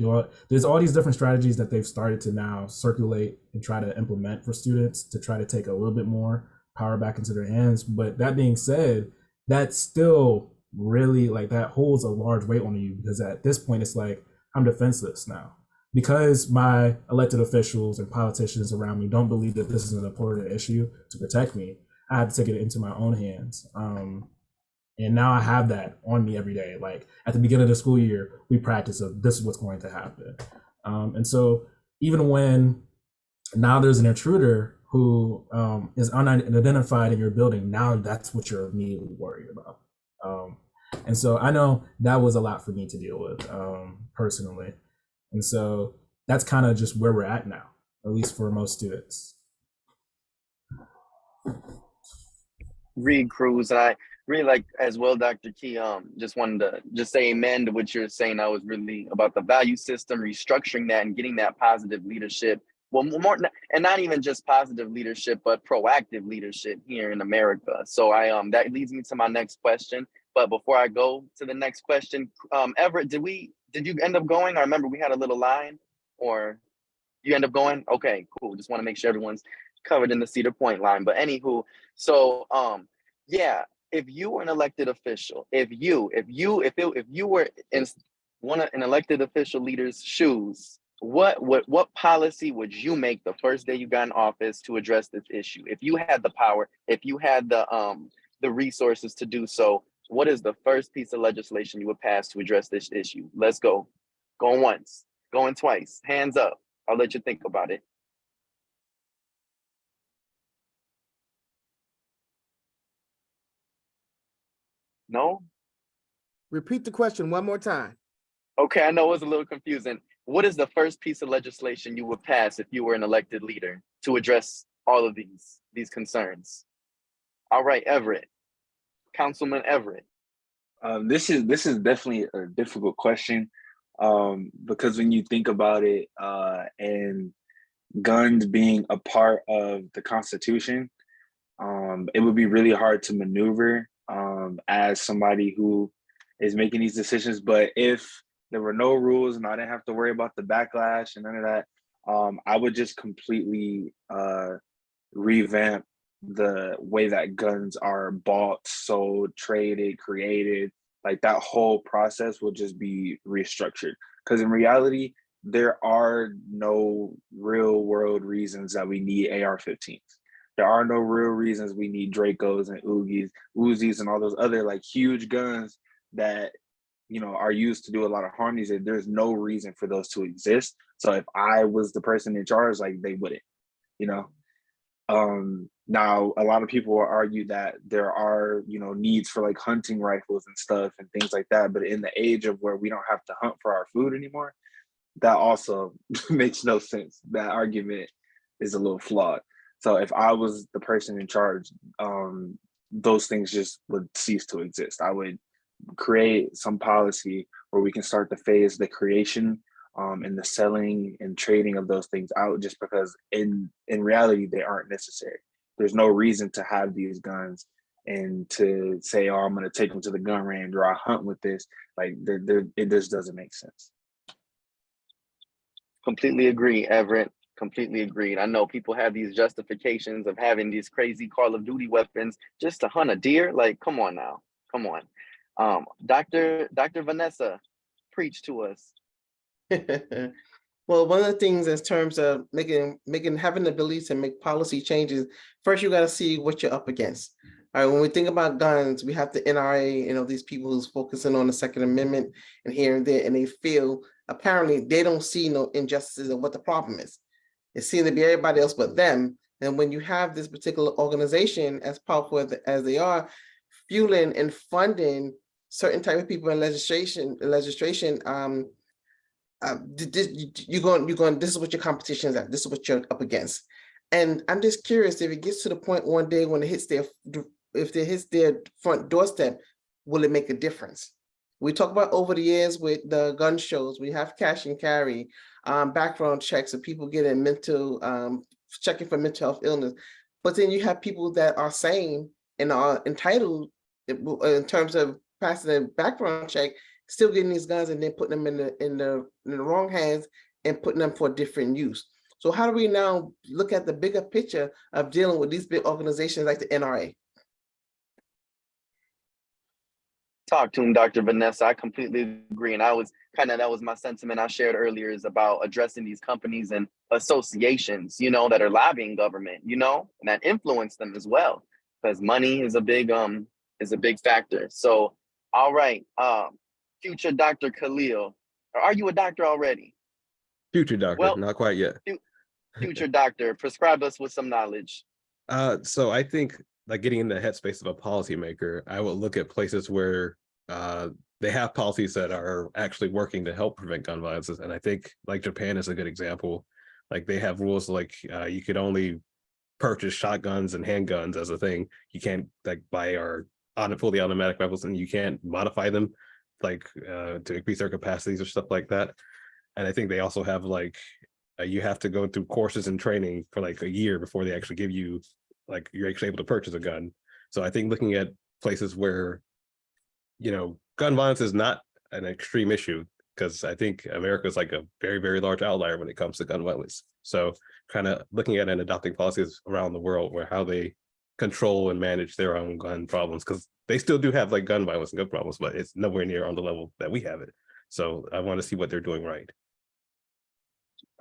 There's all these different strategies that they've started to now circulate and try to implement for students to try to take a little bit more power back into their hands. But that being said, that's still really that holds a large weight on you, because at this point it's like I'm defenseless now because my elected officials and politicians around me don't believe that this is an important issue to protect me. I had to take it into my own hands. And now I have that on me every day. Like at the beginning of the school year, we practice of this is what's going to happen. And so even when now there's an intruder who is unidentified in your building, now that's what you're immediately worried about. And so I know that was a lot for me to deal with personally. And so that's kind of just where we're at now, at least for most students. Reed Cruz, and I really like as well, Dr. Key. Just wanted to just say amen to what you're saying. I was really about the value system, restructuring that and getting that positive leadership. Well, more and not even just positive leadership, but proactive leadership here in America. So that leads me to my next question. But before I go to the next question, Everett, did you end up going? I remember we had a little line, or you end up going? Okay, cool. Just want to make sure everyone's covered in the Cedar Point line. But anywho, so yeah, if you were an elected official, if you were in an elected official leader's shoes, what policy would you make the first day you got in office to address this issue? If you had the power, if you had the resources to do so, what is the first piece of legislation you would pass to address this issue? Let's go. Going once, going twice, hands up. I'll let you think about it. No? Repeat the question one more time. Okay, I know it was a little confusing. What is the first piece of legislation you would pass if you were an elected leader to address all of these concerns? All right, Everett. Councilman Everett. This is definitely a difficult question because when you think about it, and guns being a part of the Constitution, it would be really hard to maneuver as somebody who is making these decisions. But if there were no rules and I didn't have to worry about the backlash and none of that, I would just completely revamp the way that guns are bought, sold, traded, created. Like that whole process will just be restructured. Because in reality, there are no real world reasons that we need AR-15s. There are no real reasons we need Dracos and Uzis and all those other like huge guns that, you know, are used to do a lot of harm these days. There's no reason for those to exist. So if I was the person in charge, like they wouldn't, you know. Now a lot of people will argue that there are, you know, needs for like hunting rifles and stuff and things like that. But in the age of where we don't have to hunt for our food anymore, that also makes no sense. That argument is a little flawed. So if I was the person in charge, those things just would cease to exist. I would create some policy where we can start to phase the creation and the selling and trading of those things out, just because in reality they aren't necessary. There's no reason to have these guns and to say, oh, I'm going to take them to the gun range or I hunt with this. Like it just doesn't make sense. Completely agree, Everett. Completely agreed. I know people have these justifications of having these crazy Call of Duty weapons just to hunt a deer. Like, come on now, come on. Dr. Vanessa, preach to us. Well, one of the things in terms of having the ability to make policy changes, first you got to see what you're up against. All right, when we think about guns, we have the NRA, you know, these people who's focusing on the Second Amendment and here and there, and they feel apparently they don't see no injustices of what the problem is. It seems to be everybody else but them. And when you have this particular organization, as powerful as they are, fueling and funding certain type of people in legislation, this is what your competition is at. This is what you're up against. And I'm just curious if it gets to the point one day when it hits their front doorstep, will it make a difference? We talk about over the years with the gun shows, we have cash and carry, background checks of people getting checking for mental health illness. But then you have people that are sane and are entitled in terms of passing a background check, still getting these guns and then putting them in the wrong hands and putting them for different use. So how do we now look at the bigger picture of dealing with these big organizations like the NRA? Talk to him, Dr. Vanessa. I completely agree. And that was my sentiment I shared earlier, is about addressing these companies and associations, you know, that are lobbying government, you know, and that influence them as well, because money is a big factor. So, all right, future Dr. Khalil, or are you a doctor already? Future doctor, Well, not quite yet. Future doctor, prescribe us with some knowledge. So I think, like, getting in the headspace of a policymaker, I will look at places where they have policies that are actually working to help prevent gun violence. And I think like Japan is a good example. Like they have rules like you could only purchase shotguns and handguns as a thing. You can't like buy or fully automatic rifles, and you can't modify them like to increase their capacities or stuff like that. And I think they also have like you have to go through courses and training for like a year before they actually give you, like, you're actually able to purchase a gun. So I think looking at places where, you know, gun violence is not an extreme issue, because I think America is like a very, very large outlier when it comes to gun violence. So kind of looking at and adopting policies around the world where how they control and manage their own gun problems, because they still do have like gun violence and gun problems, but it's nowhere near on the level that we have it. So I want to see what they're doing right.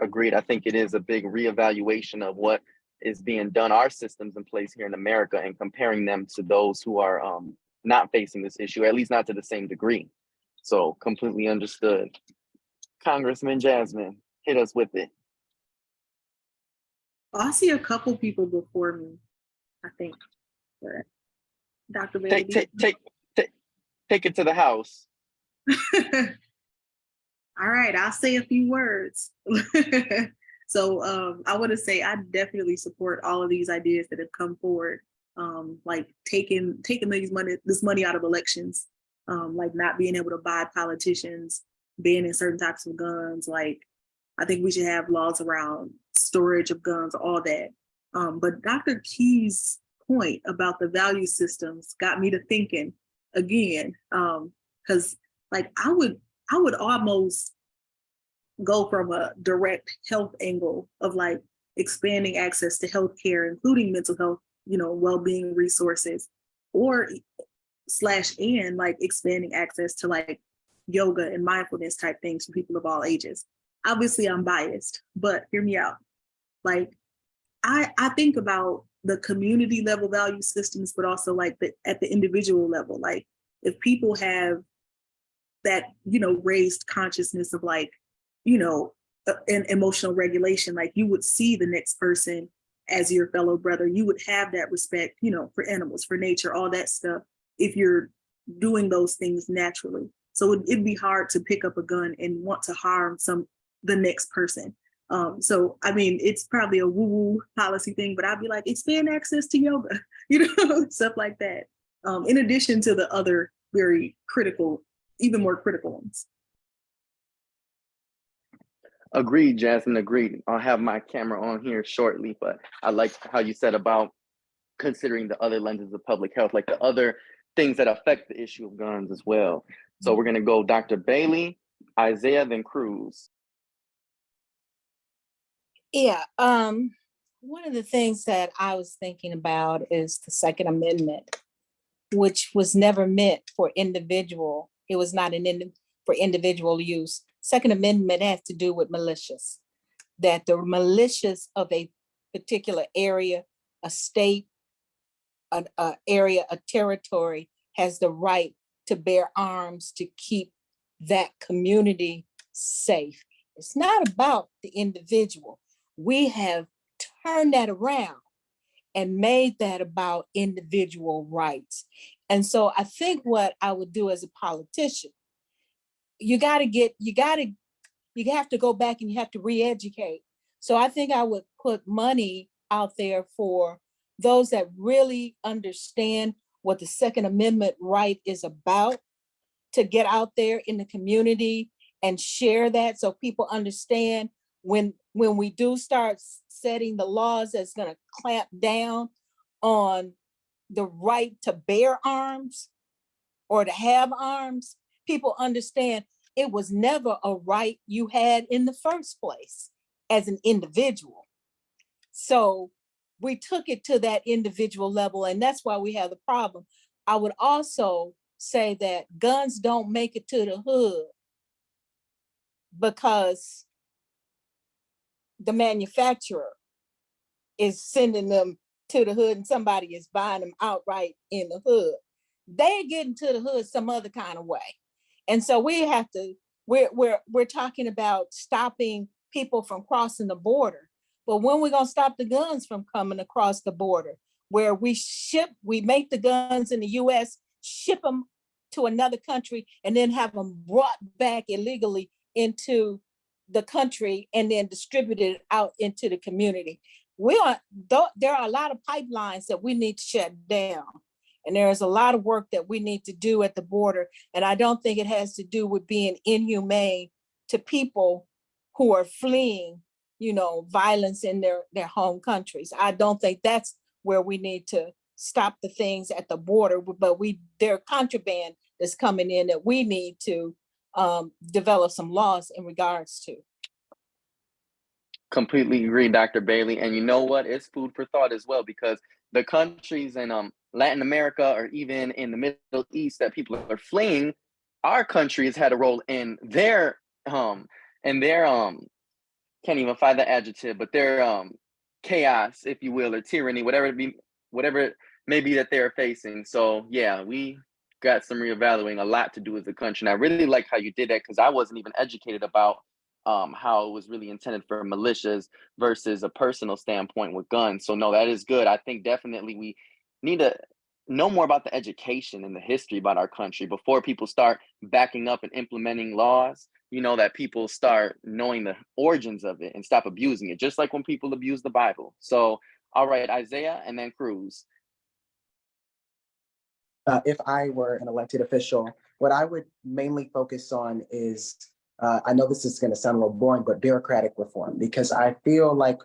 Agreed. I think it is a big reevaluation of what is being done, our systems in place here in America, and comparing them to those who are not facing this issue, at least not to the same degree. So completely understood. Congressman Jasmine, hit us with it. I see a couple people before me, I think. But Dr. Bailey. Take it to the house. All right, I'll say a few words. So I want to say I definitely support all of these ideas that have come forward, like taking this money out of elections, like not being able to buy politicians, banning certain types of guns. Like I think we should have laws around storage of guns, all that. But Dr. Key's point about the value systems got me to thinking, again, because like I would almost go from a direct health angle of like expanding access to healthcare, including mental health, well-being resources, or / like expanding access to like yoga and mindfulness type things for people of all ages. Obviously, I'm biased, but hear me out. Like, I think about the community level value systems, but also like at the individual level. Like, if people have that, raised consciousness of like, an emotional regulation, like you would see the next person as your fellow brother. You would have that respect, for animals, for nature, all that stuff, if you're doing those things naturally. So it'd be hard to pick up a gun and want to harm the next person. So, I mean, it's probably a woo-woo policy thing, but I'd be like, expand access to yoga, stuff like that. In addition to the other very critical, even more critical ones. Agreed, Jasmine, agreed. I'll have my camera on here shortly, but I like how you said about considering the other lenses of public health, like the other things that affect the issue of guns as well. So we're gonna go Dr. Bailey, Isaiah, then Cruz. Yeah, one of the things that I was thinking about is the Second Amendment, which was never meant for individual. It was not for individual use. Second Amendment has to do with militias, that the militias of a particular area, a state, an area, a territory has the right to bear arms to keep that community safe. It's not about the individual. We have turned that around and made that about individual rights. And so I think what I would do as a politician, you have to go back and you have to re-educate. So I think I would put money out there for those that really understand what the Second Amendment right is about, to get out there in the community and share that so people understand when we do start setting the laws that's going to clamp down on the right to bear arms or to have arms, people understand it was never a right you had in the first place as an individual. So we took it to that individual level, and that's why we have the problem. I would also say that guns don't make it to the hood because the manufacturer is sending them to the hood and somebody is buying them outright in the hood. They're getting to the hood some other kind of way. And so we're talking about stopping people from crossing the border. But when we're gonna stop the guns from coming across the border, where we make the guns in the US, ship them to another country, and then have them brought back illegally into the country and then distributed out into the community. There are a lot of pipelines that we need to shut down. And there's a lot of work that we need to do at the border. And I don't think it has to do with being inhumane to people who are fleeing, violence in their home countries. I don't think that's where we need to stop the things at the border, but there are contraband that's coming in that we need to develop some laws in regards to. Completely agree, Dr. Bailey. And you know what? It's food for thought as well, because the countries in Latin America or even in the Middle East that people are fleeing, our country has had a role in their can't even find the adjective, but their chaos, if you will, or tyranny, whatever it may be that they're facing. So yeah, we got some reevaluating, a lot to do as a country. And I really like how you did that, because I wasn't even educated about how it was really intended for militias versus a personal standpoint with guns. So no, that is good. I think definitely we need to know more about the education and the history about our country before people start backing up and implementing laws, that people start knowing the origins of it and stop abusing it, just like when people abuse the Bible. So, all right, Isaiah and then Cruz. If I were an elected official, what I would mainly focus on is, I know this is going to sound a little boring, but bureaucratic reform, because I feel like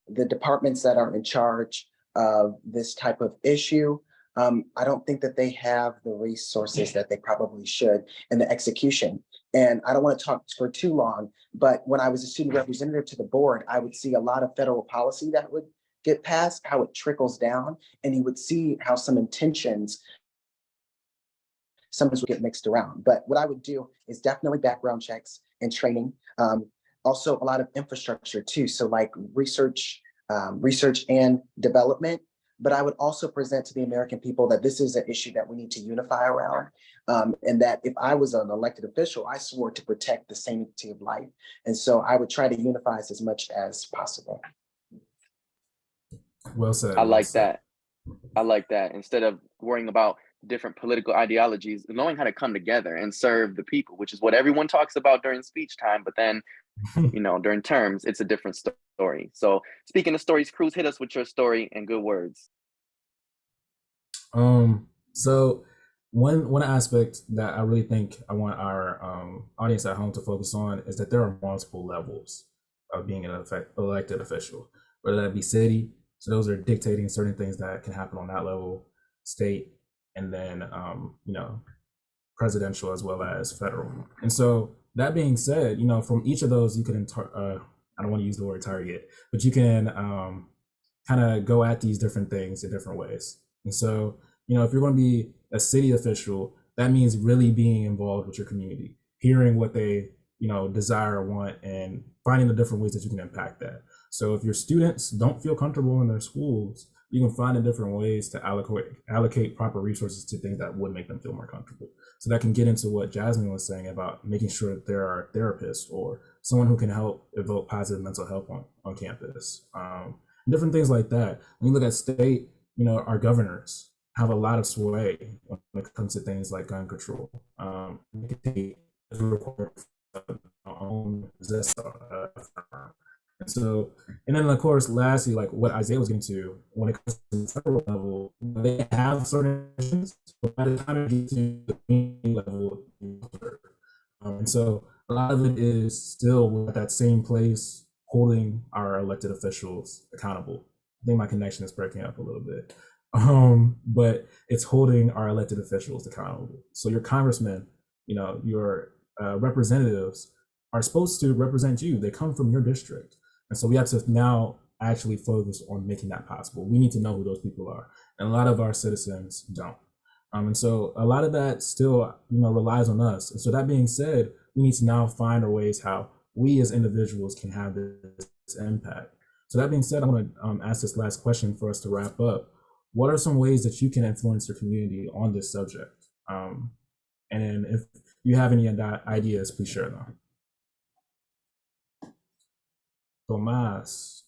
the departments that are in charge of this type of issue I don't think that they have the resources that they probably should in the execution. And I don't want to talk for too long, but when I was a student representative to the board, I would see a lot of federal policy that would get passed, how it trickles down, and you would see how some intentions sometimes would get mixed around. But what I would do is definitely background checks and training. Also a lot of infrastructure too. So like research and development. But I would also present to the American people that this is an issue that we need to unify around. And that if I was an elected official, I swore to protect the sanctity of life. And so I would try to unify us as much as possible. Well said. I well like said. that. I like that. Instead of worrying about different political ideologies, knowing how to come together and serve the people, which is what everyone talks about during speech time. But then, during terms, it's a different story. So speaking of stories, Cruz, hit us with your story and good words. So one aspect that I really think I want our audience at home to focus on is that there are multiple levels of being an elected official, whether that be city. So those are dictating certain things that can happen on that level, state, and then presidential as well as federal. And so that being said, from each of those, you can I don't want to use the word target, but you can kind of go at these different things in different ways. And so, if you're going to be a city official, that means really being involved with your community, hearing what they, desire or want, and finding the different ways that you can impact that. So if your students don't feel comfortable in their schools, you can find different ways to allocate proper resources to things that would make them feel more comfortable. So that can get into what Jasmine was saying about making sure that there are therapists or someone who can help evoke positive mental health on campus. Different things like that. When you look at state, our governors have a lot of sway when it comes to things like gun control. And so, and then of course, lastly, like what Isaiah was getting to, when it comes to the federal level, they have certain issues, but by the time it gets to the community level, and so a lot of it is still at that same place, holding our elected officials accountable. I think my connection is breaking up a little bit, but it's holding our elected officials accountable. So your congressmen, your representatives are supposed to represent you. They come from your district. And so we have to now actually focus on making that possible. We need to know who those people are. And a lot of our citizens don't. And so a lot of that still, relies on us. And so that being said, we need to now find our ways how we as individuals can have this impact. So that being said, I'm going to ask this last question for us to wrap up. What are some ways that you can influence your community on this subject? And if you have any ideas, please share them. Tomas.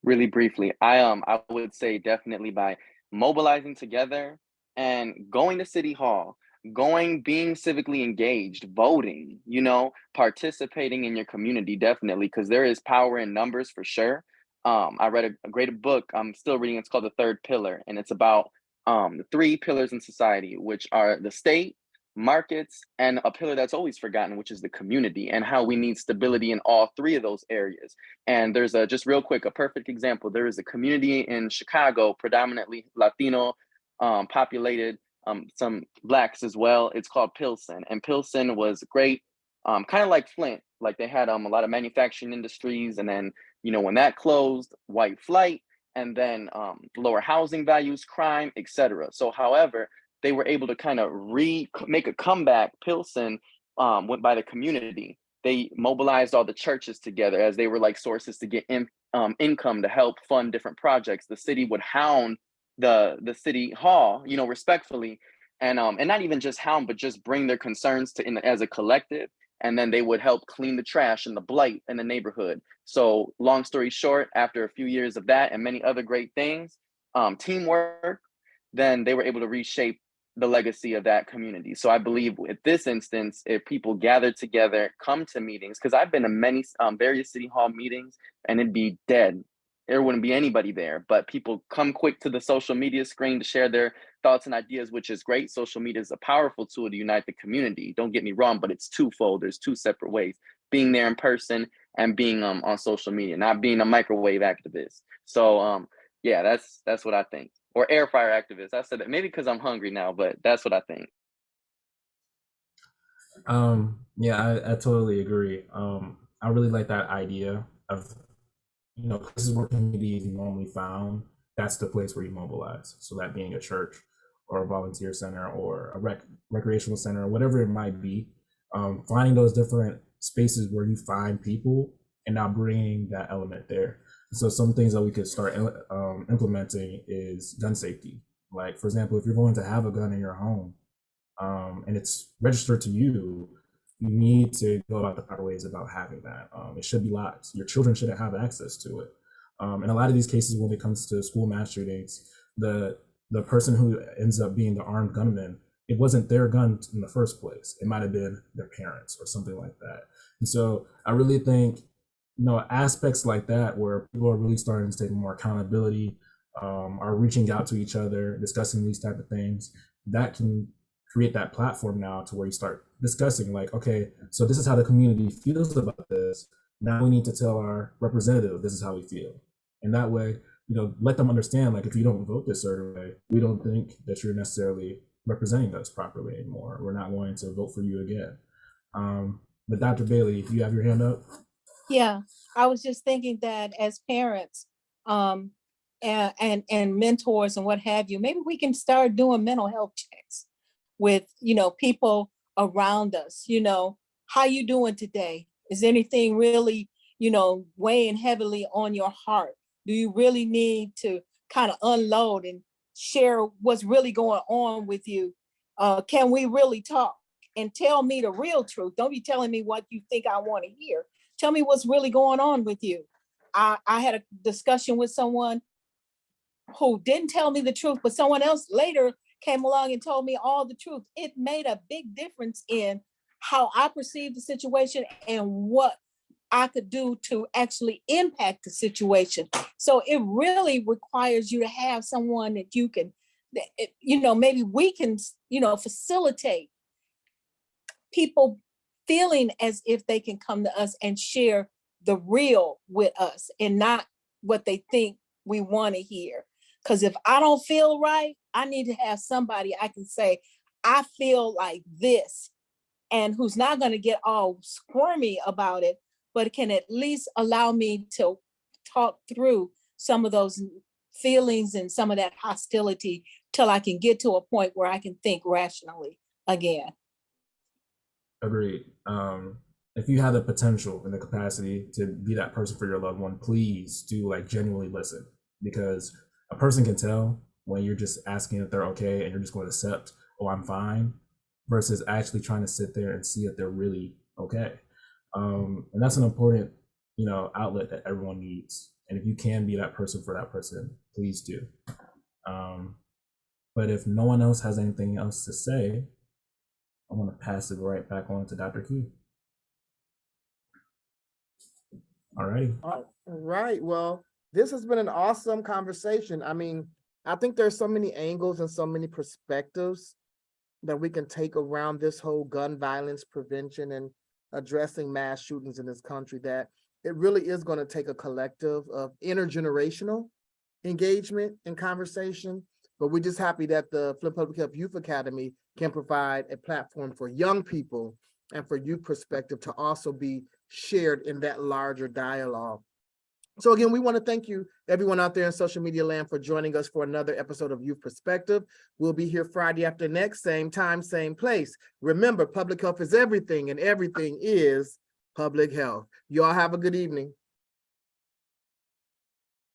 Really briefly, I would say definitely by mobilizing together and going to City Hall, being civically engaged, voting, participating in your community, definitely, because there is power in numbers for sure. I read a great book I'm still reading. It's called The Third Pillar, and it's about the three pillars in society, which are the state, markets, and a pillar that's always forgotten, which is the community, and how we need stability in all three of those areas. And there's just real quick, a perfect example. There is a community in Chicago, predominantly Latino populated, some Blacks as well. It's called Pilsen, and Pilsen was great, kind of like Flint. Like they had a lot of manufacturing industries, and then when that closed, white flight, and then lower housing values, crime, etc. So, however, they were able to kind of make a comeback. Pilsen went by the community. They mobilized all the churches together as they were like sources to get income to help fund different projects. The city would hound the city hall, respectfully, and not even just hound, but just bring their concerns as a collective. And then they would help clean the trash and the blight in the neighborhood. So long story short, after a few years of that and many other great things, teamwork, then they were able to reshape the legacy of that community. So I believe at this instance, if people gather together, come to meetings, because I've been to many various city hall meetings, and it'd be dead. There wouldn't be anybody there, but people come quick to the social media screen to share their thoughts and ideas, which is great. Social media is a powerful tool to unite the community. Don't get me wrong, but it's twofold. There's two separate ways: being there in person and being on social media, not being a microwave activist. So yeah, that's what I think. or air fryer activist. I said that maybe because I'm hungry now, but that's what I think. Yeah, I totally agree. I really like that idea of, places where community is normally found. That's the place where you mobilize. So that being a church or a volunteer center or a recreational center, or whatever it might be, finding those different spaces where you find people and now bringing that element there. So some things that we could start implementing is gun safety. Like, for example, if you're going to have a gun in your home, and it's registered to you, you need to go about the proper ways about having that. It should be locked. Your children shouldn't have access to it. In a lot of these cases, when it comes to school mass shootings, the person who ends up being the armed gunman, it wasn't their gun in the first place. It might have been their parents or something like that. And so I really think, aspects like that where people are really starting to take more accountability, are reaching out to each other, discussing these type of things, that can create that platform now to where you start discussing, like, okay, so this is how the community feels about this. Now we need to tell our representative this is how we feel. And that way, let them understand, like, if you don't vote this certain way, we don't think that you're necessarily representing us properly anymore. We're not going to vote for you again. But Dr. Bailey, if you have your hand up. Yeah, I was just thinking that as parents, and mentors and what have you, maybe we can start doing mental health checks with, people around us. How you doing today? Is anything really, weighing heavily on your heart? Do you really need to kind of unload and share what's really going on with you? Can we really talk and tell me the real truth? Don't be telling me what you think I want to hear. Tell me what's really going on with you. I had a discussion with someone who didn't tell me the truth, but someone else later came along and told me all the truth. It made a big difference in how I perceived the situation and what I could do to actually impact the situation. So it really requires you to have someone that you can, maybe we can, facilitate people feeling as if they can come to us and share the real with us and not what they think we want to hear. Because if I don't feel right, I need to have somebody I can say, I feel like this, and who's not going to get all squirmy about it, but can at least allow me to talk through some of those feelings and some of that hostility till I can get to a point where I can think rationally again. Agreed. If you have the potential and the capacity to be that person for your loved one, please do genuinely listen, because a person can tell when you're just asking if they're okay and you're just going to accept, oh, I'm fine, versus actually trying to sit there and see if they're really okay. And that's an important, outlet that everyone needs. And if you can be that person for that person, please do. But if no one else has anything else to say, I'm going to pass it right back on to Dr. Key. All righty. All right. Well, this has been an awesome conversation. I mean, I think there's so many angles and so many perspectives that we can take around this whole gun violence prevention and addressing mass shootings in this country, that it really is going to take a collective of intergenerational engagement and conversation. But we're just happy that the Flint Public Health Youth Academy can provide a platform for young people and for youth perspective to also be shared in that larger dialogue. So again, we want to thank you, everyone out there in social media land, for joining us for another episode of Youth Perspective. We'll be here Friday after next, same time, same place. Remember, public health is everything, and everything is public health. You all have a good evening.